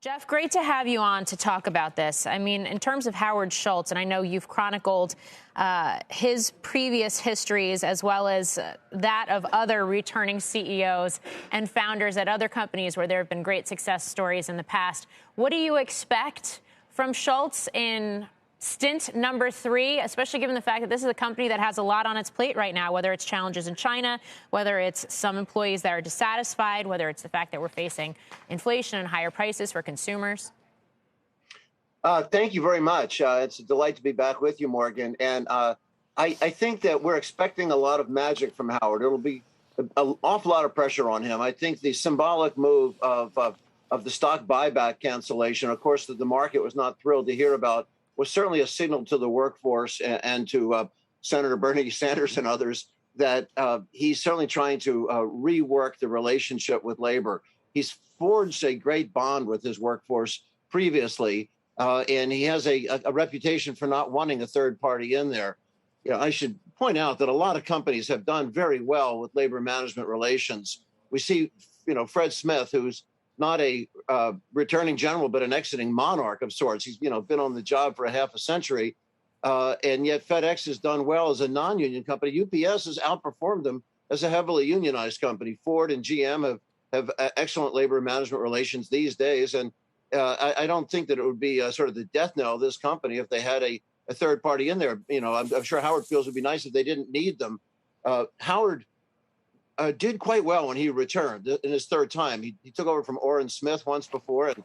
Jeff, great to have you on to talk about this. I mean, in terms of Howard Schultz, and I know you've chronicled his previous histories as well as that of other returning CEOs and founders at other companies where there have been great success stories in the past. What do you expect from Schultz in stint number 3, especially given the fact that this is a company that has a lot on its plate right now, whether it's challenges in China, whether it's some employees that are dissatisfied, whether it's the fact that we're facing inflation and higher prices for consumers? Thank you very much. It's a delight to be back with you, Morgan. And I think that we're expecting a lot of magic from Howard. It'll be an awful lot of pressure on him. I think the symbolic move of the stock buyback cancellation, of course, that the market was not thrilled to hear about, was certainly a signal to the workforce and to Senator Bernie Sanders and others that he's certainly trying to rework the relationship with labor. He's forged a great bond with his workforce previously, and he has a reputation for not wanting a third party in there. You know, I should point out that a lot of companies have done very well with labor management relations. We see, Fred Smith, who's not a returning general, but an exiting monarch of sorts. He's, been on the job for a half a century. And yet FedEx has done well as a non-union company. UPS has outperformed them as a heavily unionized company. Ford and GM have excellent labor management relations these days. And I don't think that it would be sort of the death knell of this company if they had a third party in there. I'm sure Howard feels it would be nice if they didn't need them. Howard did quite well when he returned in his third time. He took over from Orrin Smith once before, and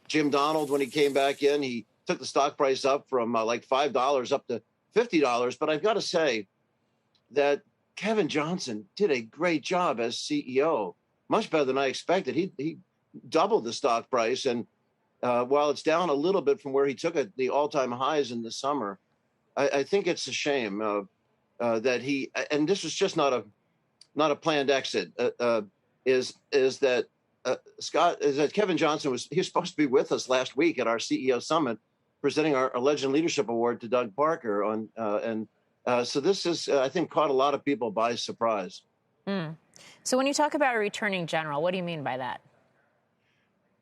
Jim Donald, when he came back in, he took the stock price up from like $5 up to $50. But I've got to say that Kevin Johnson did a great job as CEO, much better than I expected. He doubled the stock price, and while it's down a little bit from where he took it, the all-time highs in the summer, I think it's a shame that he, and this was just not a planned exit, is that Kevin Johnson he was supposed to be with us last week at our CEO summit, presenting our Legend Leadership Award to Doug Parker so this is, I think, caught a lot of people by surprise. So when you talk about a returning general, what do you mean by that?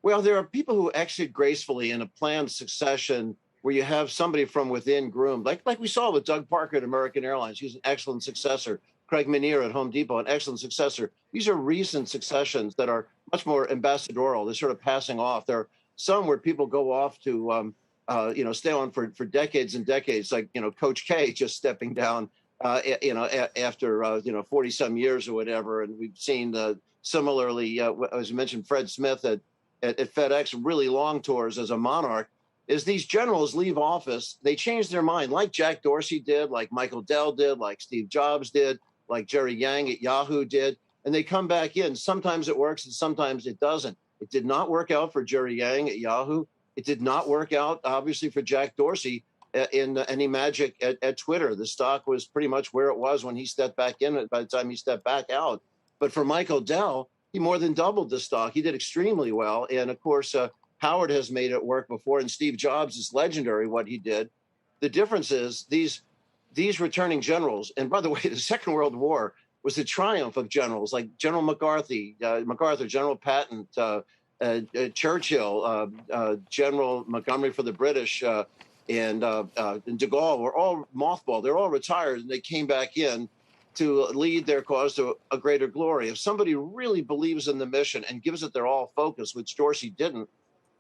Well, there are people who exit gracefully in a planned succession where you have somebody from within groomed, like we saw with Doug Parker at American Airlines. He's an excellent successor. Craig Menear at Home Depot, an excellent successor. These are recent successions that are much more ambassadorial. They're sort of passing off. There are some where people go off to, stay on for decades and decades, like, Coach K just stepping down, after, 40 some years or whatever. And we've seen similarly, as you mentioned, Fred Smith at FedEx, really long tours as a monarch. Is these generals leave office, they change their mind, like Jack Dorsey did, like Michael Dell did, like Steve Jobs did, like Jerry Yang at Yahoo did, and they come back in. Sometimes it works and sometimes it doesn't. It did not work out for Jerry Yang at Yahoo. It did not work out, obviously, for Jack Dorsey in any magic at Twitter. The stock was pretty much where it was when he stepped back in by the time he stepped back out. But for Michael Dell, he more than doubled the stock. He did extremely well. And of course, Howard has made it work before, and Steve Jobs is legendary what he did. The difference is these returning generals, and by the way, the Second World War was the triumph of generals like General MacArthur, General Patton, Churchill, General Montgomery for the British, and de Gaulle were all mothballed. They're all retired, and they came back in to lead their cause to a greater glory. If somebody really believes in the mission and gives it their all focus, which Dorsey didn't,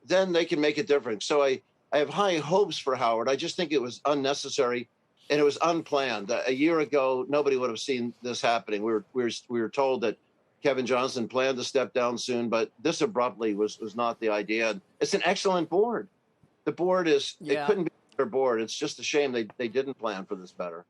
then they can make a difference. So I have high hopes for Howard. I just think it was unnecessary and it was unplanned. A year ago, nobody would have seen this happening. We were told that Kevin Johnson planned to step down soon, but this abruptly was not the idea. It's an excellent board. The board it couldn't be a better board. It's just a shame they didn't plan for this better.